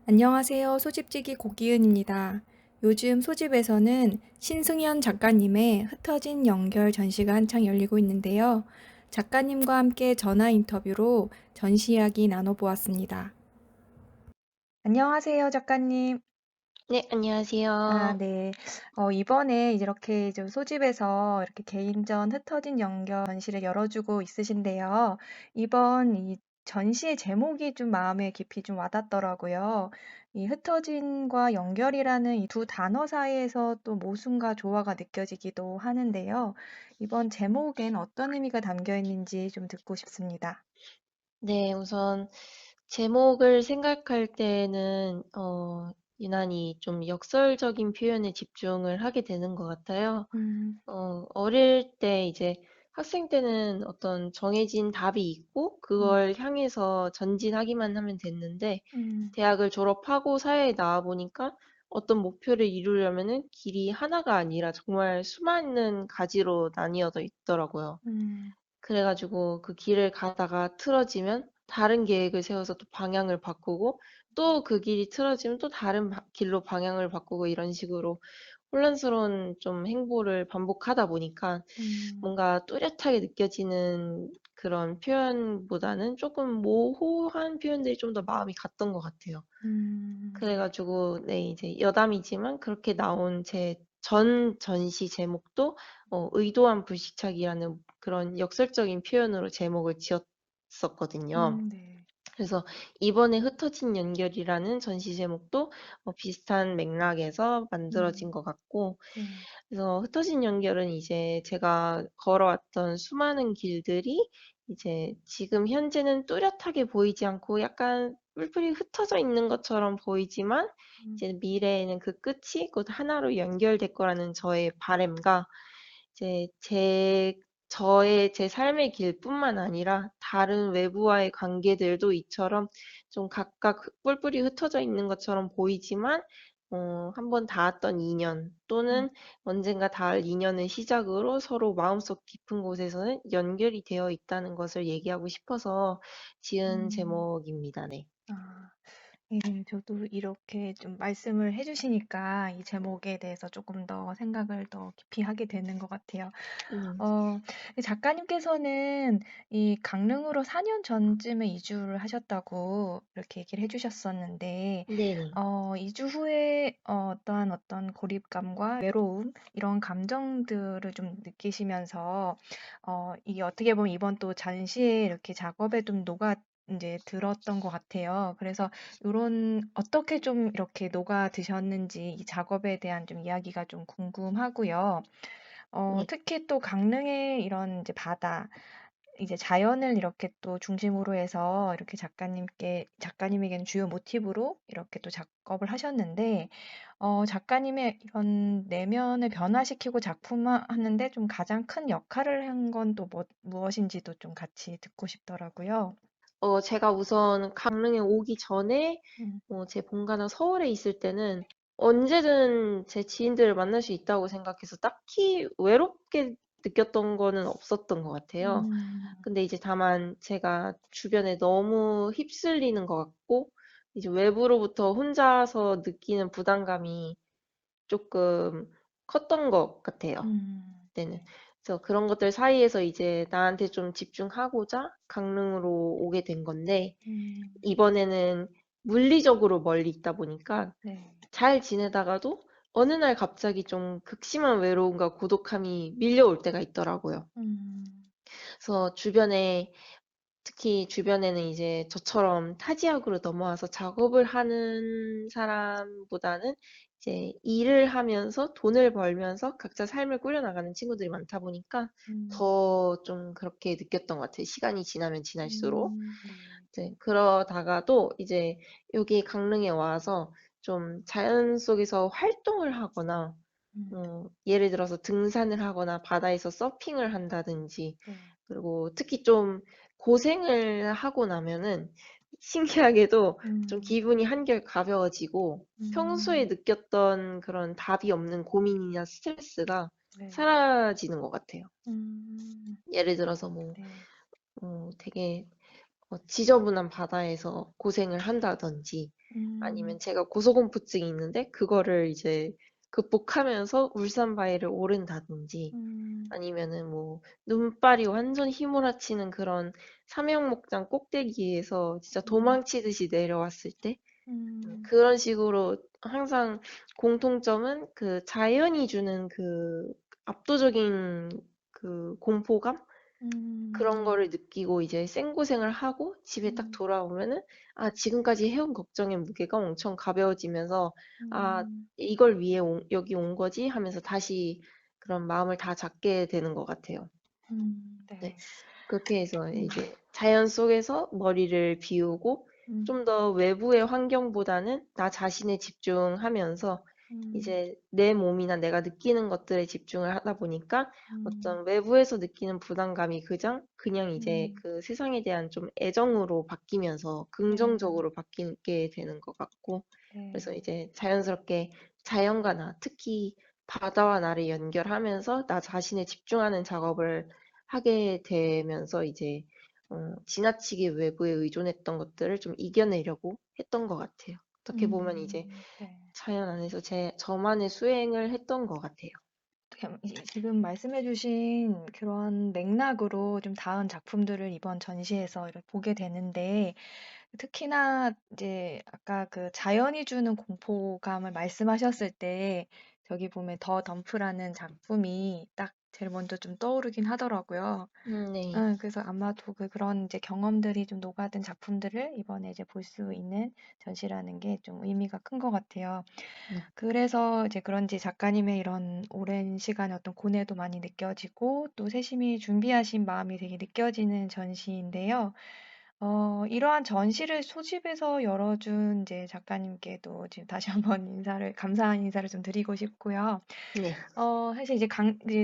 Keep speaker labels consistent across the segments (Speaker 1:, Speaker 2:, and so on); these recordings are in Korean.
Speaker 1: 안녕하세요. 소집지기 고기은입니다. 요즘 소집에서는 신승현 작가님의 흩어진 연결 전시가 한창 열리고 있는데요. 작가님과 함께 전화 인터뷰로 전시 이야기 나눠보았습니다. 안녕하세요, 작가님.
Speaker 2: 네,
Speaker 1: 아,
Speaker 2: 안녕하세요.
Speaker 1: 네. 이번에 이렇게 좀 소집에서 이렇게 개인전 흩어진 연결 전시를 열어주고 있으신데요. 이번 이 전시의 제목이 좀 마음에 깊이 좀 와닿더라고요. 이 흩어진과 연결이라는 이 두 단어 사이에서 또 모순과 조화가 느껴지기도 하는데요. 이번 제목엔 어떤 의미가 담겨 있는지 좀 듣고 싶습니다.
Speaker 2: 네, 우선 제목을 생각할 때는 유난히 좀 역설적인 표현에 집중을 하게 되는 것 같아요.
Speaker 1: 음,
Speaker 2: 어릴 때 이제 학생 때는 어떤 정해진 답이 있고
Speaker 1: 음,
Speaker 2: 그걸 향해서 전진하기만 하면 됐는데
Speaker 1: 음,
Speaker 2: 대학을 졸업하고 사회에 나와 보니까 어떤 목표를 이루려면은 길이 하나가 아니라 정말 수많은 가지로 나뉘어져 있더라고요.
Speaker 1: 음,
Speaker 2: 그래가지고 그 길을 가다가 틀어지면 다른 계획을 세워서 또 방향을 바꾸고 또 그 길이 틀어지면 또 다른 길로 방향을 바꾸고 이런 식으로 혼란스러운 좀 행보를 반복하다 보니까
Speaker 1: 음,
Speaker 2: 뭔가 뚜렷하게 느껴지는 그런 표현보다는 조금 모호한 표현들이 좀 더 마음이 갔던 것 같아요.
Speaker 1: 네.
Speaker 2: 그래가지고 네 이제 여담이지만 그렇게 나온 제 전 전시 제목도 의도한 불시착이라는 그런 역설적인 표현으로 제목을 지었었거든요.
Speaker 1: 네.
Speaker 2: 그래서 이번에 흩어진 연결이라는 전시 제목도 비슷한 맥락에서 만들어진
Speaker 1: 음,
Speaker 2: 것 같고,
Speaker 1: 네.
Speaker 2: 그래서 흩어진 연결은 이제 제가 걸어왔던 수많은 길들이 이제 지금 현재는 뚜렷하게 보이지 않고 약간 뿔뿔이 흩어져 있는 것처럼 보이지만
Speaker 1: 음,
Speaker 2: 이제 미래에는 그 끝이 곧 하나로 연결될 거라는 저의 바람과 이제 제 삶의 길뿐만 아니라 다른 외부와의 관계들도 이처럼 좀 각각 뿔뿔이 흩어져 있는 것처럼 보이지만 한번 닿았던 인연
Speaker 1: 음,
Speaker 2: 또는 언젠가 닿을 인연을 시작으로 서로 마음속 깊은 곳에서는 연결이 되어 있다는 것을 얘기하고 싶어서 지은
Speaker 1: 음.
Speaker 2: 제목입니다. 네.
Speaker 1: 아. 예. 저도 이렇게 좀 말씀을 해 주시니까 이 제목에 대해서 조금 더 생각을 더 깊이 하게 되는 것 같아요.
Speaker 2: 음,
Speaker 1: 어 이 작가님께서는 이 강릉으로 4년 전쯤에 이주를 하셨다고 이렇게 얘기를 해 주셨었는데
Speaker 2: 네네.
Speaker 1: 이주 후에 어떤 고립감과 외로움 이런 감정들을 좀 느끼시면서 이게 어떻게 보면 이번 또 전시에 이렇게 작업에 좀 녹아 이제 들었던 것 같아요. 그래서 요런 어떻게 좀 이렇게 녹아드셨는지 이 작업에 대한 좀 이야기가 좀 궁금하고요.
Speaker 2: 네.
Speaker 1: 특히 또 강릉의 이런 이제 바다, 이제 자연을 이렇게 또 중심으로 해서 이렇게 작가님에게는 주요 모티브로 이렇게 또 작업을 하셨는데 작가님의 이런 내면을 변화시키고 작품화하는데 좀 가장 큰 역할을 한 건 또 무엇인지도 좀 같이 듣고 싶더라고요.
Speaker 2: 제가 우선 강릉에 오기 전에
Speaker 1: 음.
Speaker 2: 제 본가는 서울에 있을 때는 언제든 제 지인들을 만날 수 있다고 생각해서 딱히 외롭게 느꼈던 거는 없었던 것 같아요.
Speaker 1: 음.
Speaker 2: 근데 이제 다만 제가 주변에 너무 휩쓸리는 것 같고, 이제 외부로부터 혼자서 느끼는 부담감이 조금 컸던 것 같아요.
Speaker 1: 음.
Speaker 2: 그때는.
Speaker 1: 네.
Speaker 2: 그래서 그런 것들 사이에서 이제 나한테 좀 집중하고자 강릉으로 오게 된 건데,
Speaker 1: 음.
Speaker 2: 이번에는 물리적으로 멀리 있다 보니까
Speaker 1: 네.
Speaker 2: 잘 지내다가도 어느 날 갑자기 좀 극심한 외로움과 고독함이 밀려올 때가 있더라고요.
Speaker 1: 음.
Speaker 2: 그래서 주변에 특히 주변에는 이제 저처럼 타지역으로 넘어와서 작업을 하는 사람보다는 이제 일을 하면서 돈을 벌면서 각자 삶을 꾸려나가는 친구들이 많다 보니까
Speaker 1: 음.
Speaker 2: 더 좀 그렇게 느꼈던 것 같아요. 시간이 지나면 지날수록.
Speaker 1: 네.
Speaker 2: 네, 그러다가도 이제 여기 강릉에 와서 좀 자연 속에서 활동을 하거나,
Speaker 1: 음.
Speaker 2: 예를 들어서 등산을 하거나 바다에서 서핑을 한다든지,
Speaker 1: 네.
Speaker 2: 그리고 특히 좀 고생을 하고 나면은 신기하게도 좀
Speaker 1: 음.
Speaker 2: 기분이 한결 가벼워지고 평소에
Speaker 1: 음.
Speaker 2: 느꼈던 그런 답이 없는 고민이나 스트레스가
Speaker 1: 네.
Speaker 2: 사라지는 것 같아요.
Speaker 1: 음.
Speaker 2: 예를 들어서 뭐,
Speaker 1: 네.
Speaker 2: 되게 지저분한 바다에서 고생을 한다든지
Speaker 1: 음,
Speaker 2: 아니면 제가 고소공포증이 있는데 그거를 이제 극복하면서 울산 바위를 오른다든지
Speaker 1: 음,
Speaker 2: 아니면은 뭐 눈발이 완전 휘몰아치는 그런 삼형목장 꼭대기에서 진짜
Speaker 1: 음,
Speaker 2: 도망치듯이 내려왔을 때
Speaker 1: 음,
Speaker 2: 그런 식으로 항상 공통점은 그 자연이 주는 그 압도적인 그 공포감? 그런
Speaker 1: 네,
Speaker 2: 거를 느끼고 이제 생고생을 하고 집에 딱
Speaker 1: 음,
Speaker 2: 돌아오면은 아, 지금까지 해온 걱정의 무게가 엄청 가벼워지면서 아,
Speaker 1: 음,
Speaker 2: 이걸 위해 여기 온 거지 하면서 다시 그런 마음을 다 잡게 되는 것 같아요. 네.
Speaker 1: 네,
Speaker 2: 그렇게 해서
Speaker 1: 음,
Speaker 2: 이제 자연 속에서 머리를 비우고
Speaker 1: 음,
Speaker 2: 좀 더 외부의 환경보다는 나 자신에 집중하면서
Speaker 1: 음,
Speaker 2: 이제 내 몸이나 내가 느끼는 것들에 집중을 하다 보니까
Speaker 1: 음,
Speaker 2: 어떤 외부에서 느끼는 부담감이 그냥 이제
Speaker 1: 음,
Speaker 2: 그 세상에 대한 좀 애정으로 바뀌면서
Speaker 1: 네,
Speaker 2: 긍정적으로 바뀌게 되는 것 같고 그래서
Speaker 1: 네,
Speaker 2: 이제 자연스럽게 자연과 나, 특히 바다와 나를 연결하면서 나 자신에 집중하는 작업을 하게 되면서 이제 지나치게 외부에 의존했던 것들을 좀 이겨내려고 했던 것 같아요. 어떻게 보면 이제
Speaker 1: 네.
Speaker 2: 자연 안에서 저만의 수행을 했던 것 같아요.
Speaker 1: 지금 말씀해주신 그런 맥락으로 좀 다음 작품들을 이번 전시에서 이렇게 보게 되는데, 특히나 이제 아까 그 자연이 주는 공포감을 말씀하셨을 때, 저기 보면 더 덤프라는 작품이 딱 제일 먼저 좀 떠오르긴 하더라고요.
Speaker 2: 네.
Speaker 1: 그래서 아마도 그런 이제 경험들이 좀 녹아든 작품들을 이번에 이제 볼 수 있는 전시라는 게 좀 의미가 큰 것 같아요.
Speaker 2: 네.
Speaker 1: 그래서 이제 그런지 작가님의 이런 오랜 시간의 어떤 고뇌도 많이 느껴지고 또 세심히 준비하신 마음이 되게 느껴지는 전시인데요. 이러한 전시를 소집해서 열어준 이제 작가님께도 지금 다시 한번 감사한 인사를 좀 드리고 싶고요.
Speaker 2: 네.
Speaker 1: 사실 이제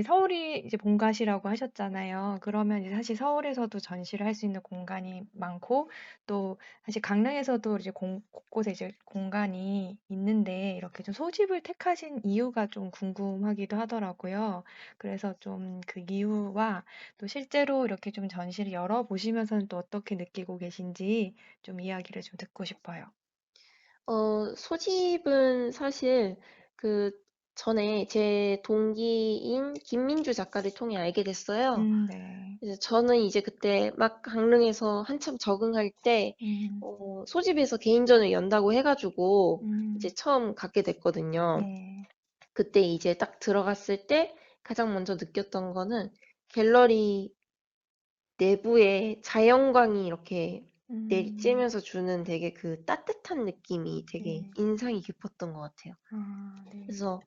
Speaker 1: 서울이 이제 본가시라고 하셨잖아요. 그러면 이제 사실 서울에서도 전시를 할 수 있는 공간이 많고, 또 사실 강릉에서도 이제 곳곳에 이제 공간이 있는데, 이렇게 좀 소집을 택하신 이유가 좀 궁금하기도 하더라고요. 그래서 좀 그 이유와 또 실제로 이렇게 좀 전시를 열어보시면서는 또 어떻게 느끼고 계신지 좀 이야기를 좀 듣고 싶어요.
Speaker 2: 소집은 사실 그 전에 제 동기인 김민주 작가를 통해 알게 됐어요.
Speaker 1: 네.
Speaker 2: 그래서 저는 이제 그때 막 강릉에서 한참 적응할 때,
Speaker 1: 음,
Speaker 2: 소집에서 개인전을 연다고 해가지고 이제
Speaker 1: 음,
Speaker 2: 처음 갖게 됐거든요.
Speaker 1: 네.
Speaker 2: 그때 이제 딱 들어갔을 때 가장 먼저 느꼈던 거는 갤러리 내부에 자연광이 이렇게
Speaker 1: 음,
Speaker 2: 내리쬐면서 주는 되게 그 따뜻한 느낌이 되게
Speaker 1: 네.
Speaker 2: 인상이 깊었던 것 같아요.
Speaker 1: 아, 네.
Speaker 2: 그래서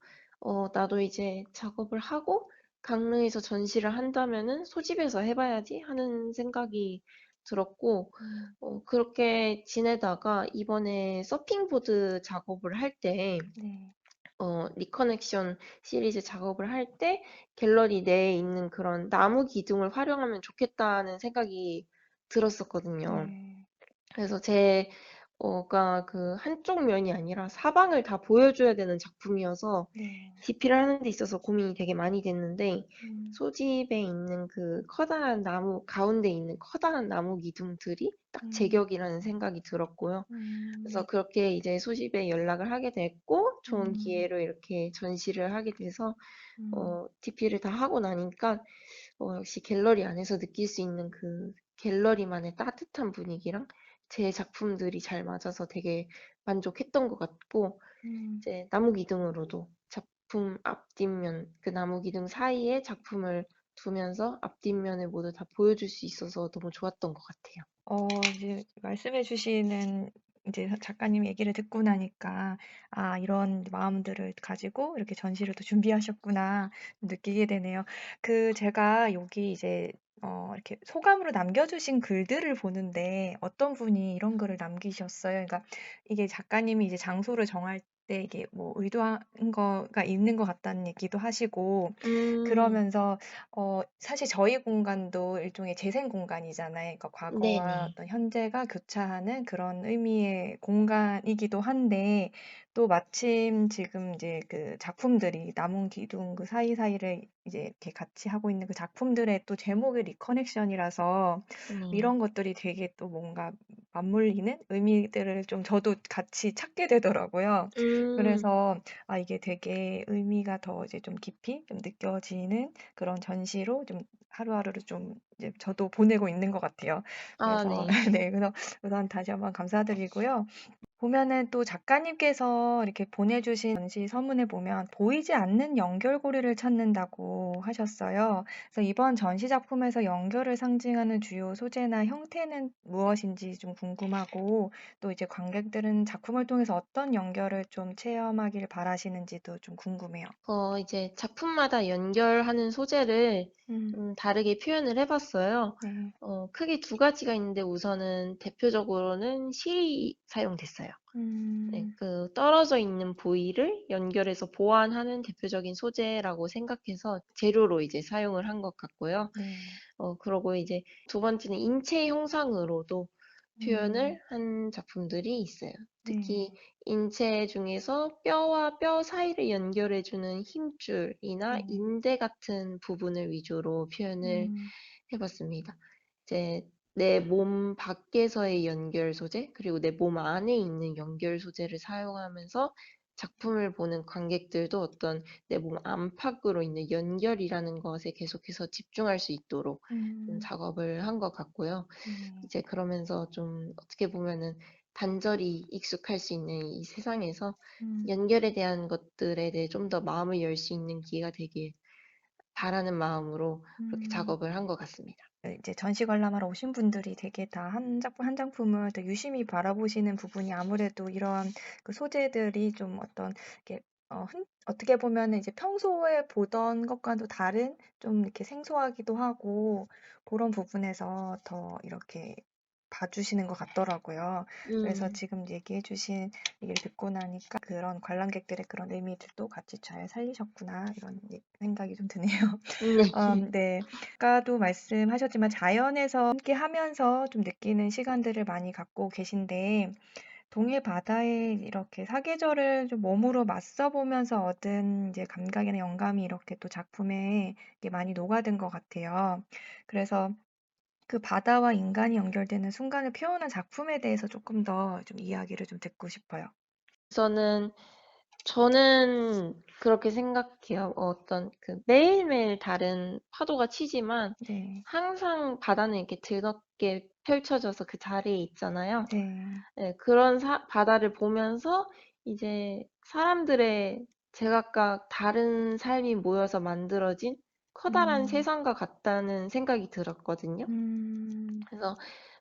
Speaker 2: 나도 이제 작업을 하고 강릉에서 전시를 한다면은 소집해서 해봐야지 하는 생각이 들었고,
Speaker 1: 음,
Speaker 2: 그렇게 지내다가 이번에 서핑보드 작업을 할 때,
Speaker 1: 네.
Speaker 2: 리커넥션 시리즈 작업을 할 때 갤러리 내에 있는 그런 나무 기둥을 활용하면 좋겠다는 생각이 들었었거든요.
Speaker 1: 네.
Speaker 2: 그래서 가 그 한쪽 면이 아니라 사방을 다 보여줘야 되는 작품이어서
Speaker 1: 네.
Speaker 2: DP를 하는 데 있어서 고민이 되게 많이 됐는데
Speaker 1: 음,
Speaker 2: 소집에 있는 그 커다란 나무, 가운데 있는 커다란 나무 기둥들이 딱
Speaker 1: 음,
Speaker 2: 제격이라는 생각이 들었고요. 그래서
Speaker 1: 음,
Speaker 2: 그렇게 이제 소집에 연락을 하게 됐고 좋은
Speaker 1: 음,
Speaker 2: 기회로 이렇게 전시를 하게 돼서
Speaker 1: 음,
Speaker 2: DP를 다 하고 나니까 역시 갤러리 안에서 느낄 수 있는 그 갤러리만의 따뜻한 분위기랑 제 작품들이 잘 맞아서 되게 만족했던 것 같고,
Speaker 1: 음,
Speaker 2: 이제 나무 기둥으로도 작품 앞뒷면, 그 나무 기둥 사이에 작품을 두면서 앞뒷면을 모두 다 보여줄 수 있어서 너무 좋았던 것 같아요.
Speaker 1: 이제 말씀해 주시는 이제 작가님 얘기를 듣고 나니까, 아, 이런 마음들을 가지고 이렇게 전시를 또 준비하셨구나 느끼게 되네요. 제가 여기 이제, 이렇게 소감으로 남겨주신 글들을 보는데 어떤 분이 이런 글을 남기셨어요. 그러니까 이게 작가님이 이제 장소를 정할 때 이게 뭐 의도한 거가 있는 것 같다는 얘기도 하시고,
Speaker 2: 음,
Speaker 1: 그러면서 사실 저희 공간도 일종의 재생 공간이잖아요. 그러니까 과거와
Speaker 2: 네네.
Speaker 1: 어떤 현재가 교차하는 그런 의미의 공간이기도 한데 또 마침 지금 이제 그 작품들이 나무 기둥 그 사이사이를 이제 이렇게 같이 하고 있는 그 작품들의 또 제목이 리커넥션이라서
Speaker 2: 네.
Speaker 1: 이런 것들이 되게 또 뭔가 맞물리는 의미들을 좀 저도 같이 찾게 되더라고요.
Speaker 2: 음,
Speaker 1: 그래서 아, 이게 되게 의미가 더 이제 좀 깊이 좀 느껴지는 그런 전시로 좀 하루하루를 좀 이제 저도 보내고 있는 것 같아요.
Speaker 2: 아,
Speaker 1: 그래서
Speaker 2: 네.
Speaker 1: 네, 그래서 우선 다시 한번 감사드리고요. 보면은 또 작가님께서 이렇게 보내주신 전시 서문에 보면 보이지 않는 연결고리를 찾는다고 하셨어요. 그래서 이번 전시 작품에서 연결을 상징하는 주요 소재나 형태는 무엇인지 좀 궁금하고, 또 이제 관객들은 작품을 통해서 어떤 연결을 좀 체험하길 바라시는지도 좀 궁금해요.
Speaker 2: 이제 작품마다 연결하는 소재를
Speaker 1: 음,
Speaker 2: 좀 다르게 표현을 해봤어요.
Speaker 1: 네.
Speaker 2: 크게 두 가지가 있는데 우선은 대표적으로는 실이 사용됐어요. 네,
Speaker 1: 음,
Speaker 2: 그 떨어져 있는 부위를 연결해서 보완하는 대표적인 소재라고 생각해서 재료로 이제 사용을 한 것 같고요.
Speaker 1: 네.
Speaker 2: 그러고 이제 두 번째는 인체 형상으로도
Speaker 1: 음,
Speaker 2: 표현을 한 작품들이 있어요. 특히
Speaker 1: 네.
Speaker 2: 인체 중에서 뼈와 뼈 사이를 연결해주는 힘줄이나
Speaker 1: 네.
Speaker 2: 인대 같은 부분을 위주로 표현을
Speaker 1: 음,
Speaker 2: 해봤습니다. 이제 내 몸 밖에서의 연결 소재, 그리고 내 몸 안에 있는 연결 소재를 사용하면서 작품을 보는 관객들도 어떤 내 몸 안팎으로 있는 연결이라는 것에 계속해서 집중할 수 있도록 좀
Speaker 1: 음,
Speaker 2: 작업을 한 것 같고요.
Speaker 1: 네.
Speaker 2: 이제 그러면서 좀 어떻게 보면은 단절이 익숙할 수 있는 이 세상에서
Speaker 1: 음.
Speaker 2: 연결에 대한 것들에 대해 좀 더 마음을 열 수 있는 기회가 되길 바라는 마음으로 그렇게
Speaker 1: 음.
Speaker 2: 작업을 한 것 같습니다.
Speaker 1: 이제 전시 관람하러 오신 분들이 되게 다 한 작품 한 작품을 더 유심히 바라보시는 부분이 아무래도 이러한 그 소재들이 좀 어떤 이렇게 어떻게 보면은 이제 평소에 보던 것과도 다른 좀 이렇게 생소하기도 하고 그런 부분에서 더 이렇게 봐주시는 것 같더라고요. 그래서
Speaker 2: 음,
Speaker 1: 지금 얘기해 주신 얘기를 듣고 나니까 그런 관람객들의 그런 의미들도 같이 잘 살리셨구나 이런 생각이 좀 드네요.
Speaker 2: 네.
Speaker 1: 네. 아까도 말씀하셨지만 자연에서 함께 하면서 좀 느끼는 시간들을 많이 갖고 계신데, 동해 바다에 이렇게 사계절을 좀 몸으로 맞서 보면서 얻은 이제 감각이나 영감이 이렇게 또 작품에 이렇게 많이 녹아든 것 같아요. 그래서 그 바다와 인간이 연결되는 순간을 표현한 작품에 대해서 조금 더 좀 이야기를 좀 듣고 싶어요.
Speaker 2: 우선은 저는 그렇게 생각해요. 어떤 그 매일매일 다른 파도가 치지만
Speaker 1: 네.
Speaker 2: 항상 바다는 이렇게 드럽게 펼쳐져서 그 자리에 있잖아요.
Speaker 1: 네.
Speaker 2: 네, 그런 바다를 보면서 이제 사람들의 제각각 다른 삶이 모여서 만들어진 커다란
Speaker 1: 음.
Speaker 2: 세상과 같다는 생각이 들었거든요.
Speaker 1: 음.
Speaker 2: 그래서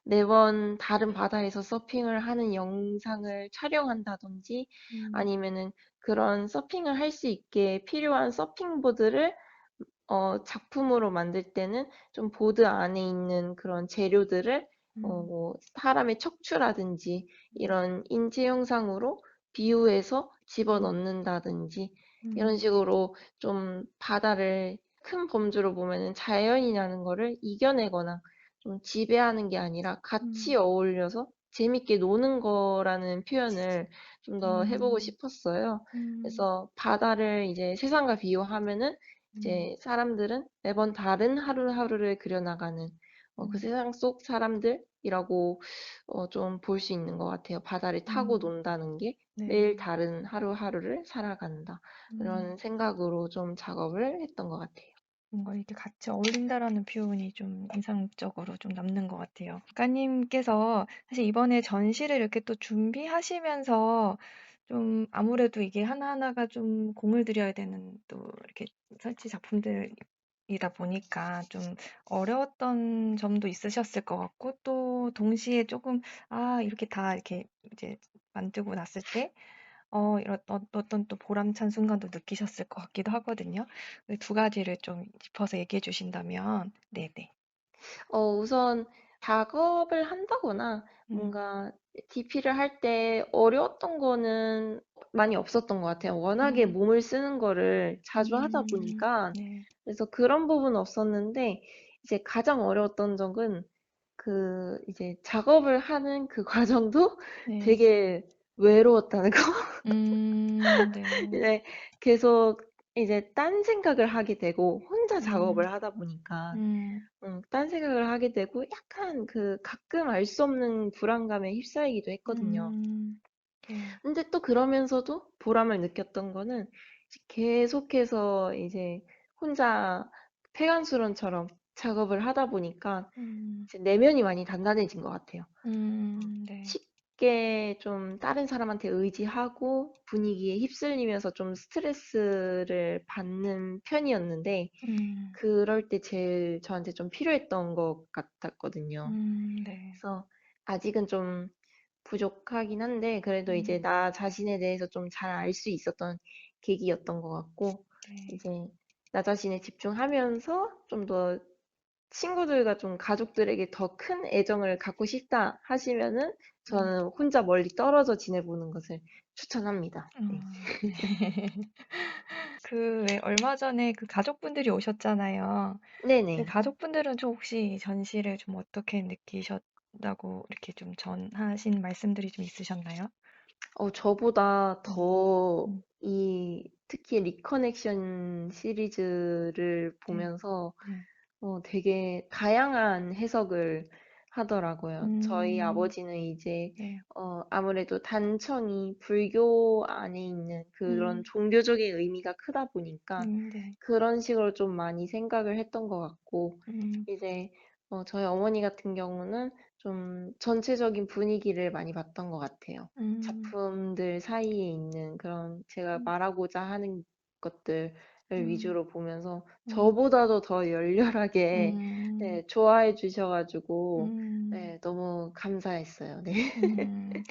Speaker 2: 매번 다른 바다에서 서핑을 하는 영상을 촬영한다든지
Speaker 1: 음.
Speaker 2: 아니면은 그런 서핑을 할 수 있게 필요한 서핑보드를 작품으로 만들 때는 좀 보드 안에 있는 그런 재료들을
Speaker 1: 음.
Speaker 2: 뭐 사람의 척추라든지 이런 인체 형상으로 비유해서
Speaker 1: 음.
Speaker 2: 집어넣는다든지 이런
Speaker 1: 음.
Speaker 2: 식으로 좀 바다를 큰 범주로 보면은 자연이라는 거를 이겨내거나 좀 지배하는 게 아니라 같이
Speaker 1: 음.
Speaker 2: 어울려서 재밌게 노는 거라는 표현을 좀 더 해보고
Speaker 1: 음.
Speaker 2: 싶었어요.
Speaker 1: 음.
Speaker 2: 그래서 바다를 이제 세상과 비유하면은
Speaker 1: 음.
Speaker 2: 이제 사람들은 매번 다른 하루하루를 그려나가는 그
Speaker 1: 음.
Speaker 2: 세상 속 사람들이라고 좀 볼 수 있는 것 같아요. 바다를 타고
Speaker 1: 음.
Speaker 2: 논다는 게 매일
Speaker 1: 네.
Speaker 2: 다른 하루하루를 살아간다.
Speaker 1: 음.
Speaker 2: 그런 생각으로 좀 작업을 했던 것 같아요.
Speaker 1: 뭔가 이렇게 같이 어울린다라는 표현이 좀 인상적으로 좀 남는 것 같아요. 작가님께서 사실 이번에 전시를 이렇게 또 준비하시면서 좀 아무래도 이게 하나하나가 좀 공을 들여야 되는 또 이렇게 설치 작품들이다 보니까 좀 어려웠던 점도 있으셨을 것 같고 또 동시에 조금 아, 이렇게 다 이렇게 이제 만들고 났을 때 이런 어떤 또 보람찬 순간도 느끼셨을 것 같기도 하거든요. 그 두 가지를 좀 짚어서 얘기해 주신다면 네네.
Speaker 2: 우선 작업을 한다거나
Speaker 1: 음.
Speaker 2: 뭔가 DP를 할 때 어려웠던 거는 많이 없었던 것 같아요. 워낙에
Speaker 1: 음.
Speaker 2: 몸을 쓰는 거를 자주 하다
Speaker 1: 음.
Speaker 2: 보니까.
Speaker 1: 네.
Speaker 2: 그래서 그런 부분은 없었는데, 이제 가장 어려웠던 적은 이제 작업을 하는 그 과정도
Speaker 1: 네.
Speaker 2: 되게 외로웠다는 거.
Speaker 1: 네.
Speaker 2: 이제 계속 이제 딴 생각을 하게 되고 혼자
Speaker 1: 음,
Speaker 2: 작업을 하다 보니까
Speaker 1: 음,
Speaker 2: 딴 생각을 하게 되고 약간 그 가끔 알 수 없는 불안감에 휩싸이기도 했거든요.
Speaker 1: 음, 네.
Speaker 2: 근데 또 그러면서도 보람을 느꼈던 거는 이제 계속해서 이제 혼자 폐간수론처럼 작업을 하다 보니까
Speaker 1: 음,
Speaker 2: 이제 내면이 많이 단단해진 것 같아요.
Speaker 1: 네.
Speaker 2: 쉽게 좀 다른 사람한테 의지하고 분위기에 휩쓸리면서 좀 스트레스를 받는 편이었는데
Speaker 1: 음,
Speaker 2: 그럴 때 제일 저한테 좀 필요했던 것 같았거든요.
Speaker 1: 네.
Speaker 2: 그래서 아직은 좀 부족하긴 한데 그래도 이제
Speaker 1: 음,
Speaker 2: 나 자신에 대해서 좀 잘 알 수 있었던 계기였던 것 같고
Speaker 1: 네.
Speaker 2: 이제 나 자신에 집중하면서 좀 더 친구들과 좀 가족들에게 더 큰 애정을 갖고 싶다 하시면은
Speaker 1: 음,
Speaker 2: 저는 혼자 멀리 떨어져 지내보는 것을 추천합니다. 네.
Speaker 1: 네. 그, 왜 얼마 전에 그 가족분들이 오셨잖아요. 그
Speaker 2: 네네.
Speaker 1: 가족분들은 좀 혹시 전시를 좀 어떻게 느끼셨다고 이렇게 좀 전하신 말씀들이 좀 있으셨나요?
Speaker 2: 저보다
Speaker 1: 음,
Speaker 2: 더
Speaker 1: 음,
Speaker 2: 특히 리커넥션 시리즈를
Speaker 1: 네,
Speaker 2: 보면서
Speaker 1: 네.
Speaker 2: 되게 다양한 해석을 하더라고요. 저희
Speaker 1: 음,
Speaker 2: 아버지는 이제
Speaker 1: 네.
Speaker 2: 아무래도 단청이 불교 안에 있는 그런
Speaker 1: 음,
Speaker 2: 종교적인 의미가 크다 보니까
Speaker 1: 네.
Speaker 2: 그런 식으로 좀 많이 생각을 했던 것 같고,
Speaker 1: 음,
Speaker 2: 이제 저희 어머니 같은 경우는 좀 전체적인 분위기를 많이 봤던 것 같아요.
Speaker 1: 음,
Speaker 2: 작품들 사이에 있는 그런 제가
Speaker 1: 음,
Speaker 2: 말하고자 하는 것들을
Speaker 1: 음,
Speaker 2: 위주로 보면서
Speaker 1: 음,
Speaker 2: 저보다도 더 열렬하게
Speaker 1: 음,
Speaker 2: 네, 좋아해 주셔가지고
Speaker 1: 음,
Speaker 2: 네, 너무 감사했어요. 네.
Speaker 1: 음.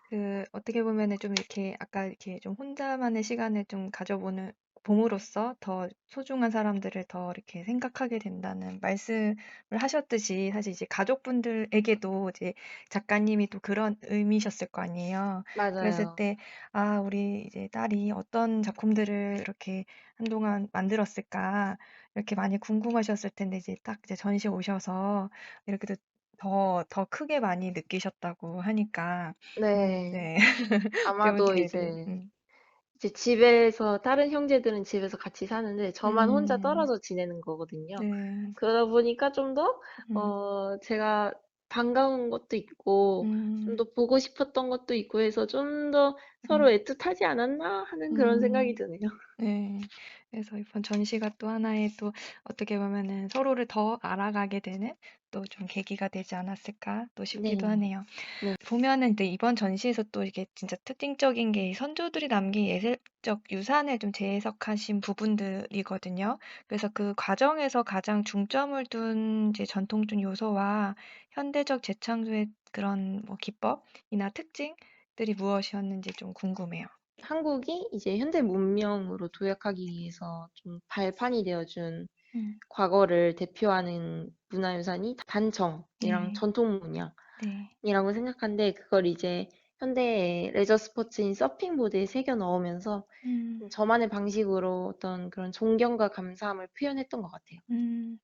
Speaker 1: 그 어떻게 보면은 좀 이렇게 아까 이렇게 좀 혼자만의 시간을 좀 가져보는 봄으로써 더 소중한 사람들을 더 이렇게 생각하게 된다는 말씀을 하셨듯이 사실 이제 가족분들에게도 이제 작가님이 또 그런 의미셨을 거 아니에요. 그랬을
Speaker 2: 맞아요.
Speaker 1: 때, 아, 우리 이제 딸이 어떤 작품들을 이렇게 한동안 만들었을까 이렇게 많이 궁금하셨을 텐데 이제 딱 이제 전시 오셔서 이렇게 더 크게 많이 느끼셨다고 하니까
Speaker 2: 네.
Speaker 1: 네. 어떻게 보면
Speaker 2: 아마도
Speaker 1: 되게
Speaker 2: 이제 집에서 다른 형제들은 집에서 같이 사는데 저만 혼자
Speaker 1: 음,
Speaker 2: 떨어져 지내는 거거든요.
Speaker 1: 네.
Speaker 2: 그러다 보니까 좀 더
Speaker 1: 음,
Speaker 2: 제가 반가운 것도 있고 좀
Speaker 1: 음,
Speaker 2: 더 보고 싶었던 것도 있고 해서 좀 더 서로
Speaker 1: 음,
Speaker 2: 애틋하지 않았나 하는 그런 생각이
Speaker 1: 음.
Speaker 2: 드네요.
Speaker 1: 네. 그래서 이번 전시가 또 하나의 또 어떻게 보면은 서로를 더 알아가게 되는 또 좀 계기가 되지 않았을까 또 싶기도
Speaker 2: 네.
Speaker 1: 하네요.
Speaker 2: 네.
Speaker 1: 보면은 이제 이번 전시에서 또 이게 진짜 특징적인 게 선조들이 남긴 예술적 유산을 좀 재해석하신 부분들이거든요. 그래서 그 과정에서 가장 중점을 둔 이제 전통적 요소와 현대적 재창조의 그런 뭐 기법이나 특징들이 무엇이었는지 좀 궁금해요.
Speaker 2: 한국이 이제 현대 문명으로 도약하기 위해서 좀 발판이 되어준
Speaker 1: 음,
Speaker 2: 과거를 대표하는 문화유산이 단청이랑
Speaker 1: 네,
Speaker 2: 전통 문양
Speaker 1: 네,
Speaker 2: 이라고 생각하는데 그걸 이제 현대의 레저 스포츠인 서핑보드에 새겨 넣으면서
Speaker 1: 음,
Speaker 2: 좀 저만의 방식으로 어떤 그런 존경과 감사함을 표현했던 것 같아요.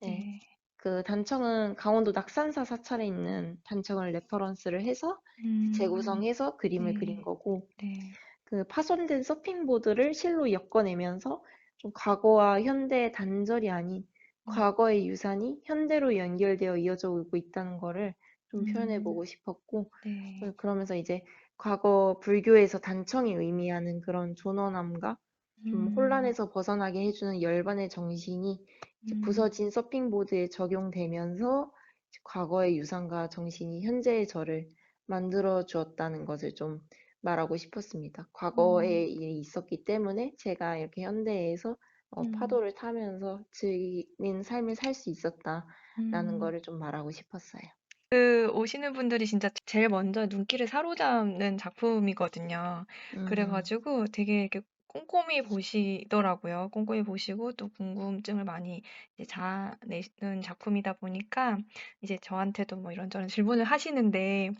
Speaker 2: 네.
Speaker 1: 네,
Speaker 2: 그 단청은 강원도 낙산사 사찰에 있는 단청을 레퍼런스를 해서
Speaker 1: 음,
Speaker 2: 재구성해서 그림을 그린
Speaker 1: 네,
Speaker 2: 거고
Speaker 1: 네,
Speaker 2: 그 파손된 서핑보드를 실로 엮어내면서 좀 과거와 현대의 단절이 아닌
Speaker 1: 음,
Speaker 2: 과거의 유산이 현대로 연결되어 이어져 오고 있다는 거를 좀 표현해
Speaker 1: 음,
Speaker 2: 보고 싶었고
Speaker 1: 네,
Speaker 2: 그러면서 이제 과거 불교에서 단청이 의미하는 그런 존엄함과 좀
Speaker 1: 음,
Speaker 2: 혼란에서 벗어나게 해주는 열반의 정신이 이제
Speaker 1: 음,
Speaker 2: 부서진 서핑보드에 적용되면서 이제 과거의 유산과 정신이 현재의 저를 만들어 주었다는 것을 좀 말하고 싶었습니다. 과거에
Speaker 1: 음,
Speaker 2: 일이 있었기 때문에 제가 이렇게 현대에서
Speaker 1: 음.
Speaker 2: 파도를 타면서 즐기는 삶을 살 수 있었다라는
Speaker 1: 음,
Speaker 2: 거를 좀 말하고 싶었어요.
Speaker 1: 그 오시는 분들이 진짜 제일 먼저 눈길을 사로잡는 작품이거든요.
Speaker 2: 음,
Speaker 1: 그래가지고 되게 이렇게 꼼꼼히 보시더라고요. 꼼꼼히 보시고 또 궁금증을 많이 이제 자아내는 작품이다 보니까 이제 저한테도 뭐 이런저런 질문을 하시는데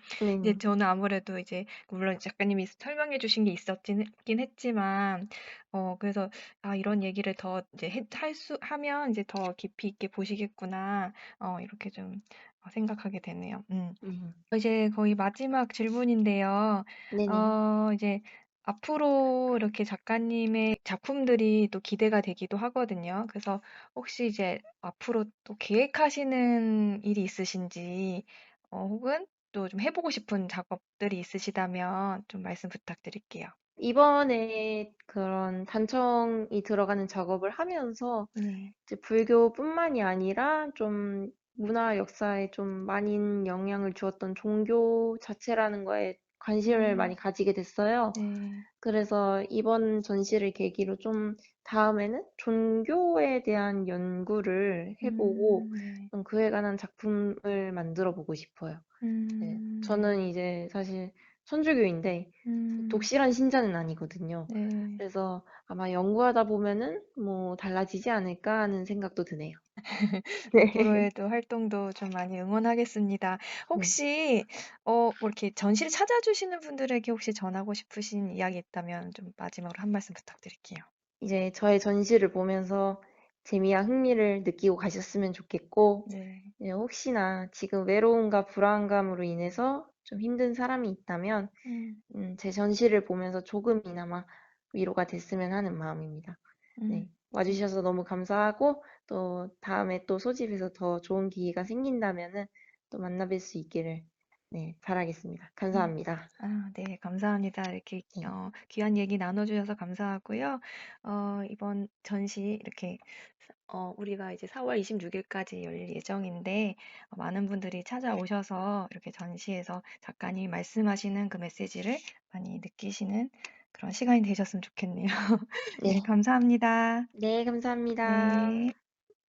Speaker 1: 이제
Speaker 2: 네네.
Speaker 1: 저는 아무래도 이제 물론 작가님이 설명해 주신 게 있긴 했지만 그래서 아 이런 얘기를 더 이제 하면 이제 더 깊이 있게 보시겠구나. 이렇게 좀 생각하게 되네요.
Speaker 2: 음.
Speaker 1: 이제 거의 마지막 질문인데요.
Speaker 2: 네네.
Speaker 1: 이제 앞으로 이렇게 작가님의 작품들이 또 기대가 되기도 하거든요. 그래서 혹시 이제 앞으로 또 계획하시는 일이 있으신지, 혹은 또 좀 해보고 싶은 작업들이 있으시다면 좀 말씀 부탁드릴게요.
Speaker 2: 이번에 그런 단청이 들어가는 작업을 하면서
Speaker 1: 네.
Speaker 2: 이제 불교뿐만이 아니라 좀 문화 역사에 좀 많은 영향을 주었던 종교 자체라는 거에 관심을 많이
Speaker 1: 음,
Speaker 2: 가지게 됐어요.
Speaker 1: 네.
Speaker 2: 그래서 이번 전시를 계기로 좀 다음에는 종교에 대한 연구를 해보고
Speaker 1: 네.
Speaker 2: 좀 그에 관한 작품을 만들어 보고 싶어요. 네,
Speaker 1: 네.
Speaker 2: 저는 이제 사실 천주교인데
Speaker 1: 음,
Speaker 2: 독실한 신자는 아니거든요.
Speaker 1: 네.
Speaker 2: 그래서 아마 연구하다 보면은 뭐 달라지지 않을까 하는 생각도 드네요. 네.
Speaker 1: 앞으로의 또 활동도 좀 많이 응원하겠습니다.
Speaker 2: 네.
Speaker 1: 혹시 뭐 이렇게 전시를 찾아주시는 분들에게 혹시 전하고 싶으신 이야기 있다면 좀 마지막으로 한 말씀 부탁드릴게요.
Speaker 2: 이제 저의 전시를 보면서 재미와 흥미를 느끼고 가셨으면 좋겠고,
Speaker 1: 네.
Speaker 2: 네, 혹시나 지금 외로움과 불안감으로 인해서 좀 힘든 사람이 있다면,
Speaker 1: 음.
Speaker 2: 제 전시를 보면서 조금이나마 위로가 됐으면 하는 마음입니다. 네,
Speaker 1: 네.
Speaker 2: 와주셔서 너무 감사하고, 또 다음에 또 소집해서 더 좋은 기회가 생긴다면은 또 만나뵐 수 있기를, 네, 바라겠습니다.
Speaker 1: 음.
Speaker 2: 감사합니다.
Speaker 1: 네. 감사합니다. 이렇게
Speaker 2: 네,
Speaker 1: 귀한 얘기 나눠 주셔서 감사하고요. 이번 전시 이렇게 우리가 이제 4월 26일까지 열릴 예정인데, 많은 분들이 찾아오셔서 이렇게 전시에서 작가님이 말씀하시는 그 메시지를 많이 느끼시는 그런 시간이 되셨으면 좋겠네요. 네.
Speaker 2: 네,
Speaker 1: 감사합니다.
Speaker 2: 네, 감사합니다.
Speaker 1: 네.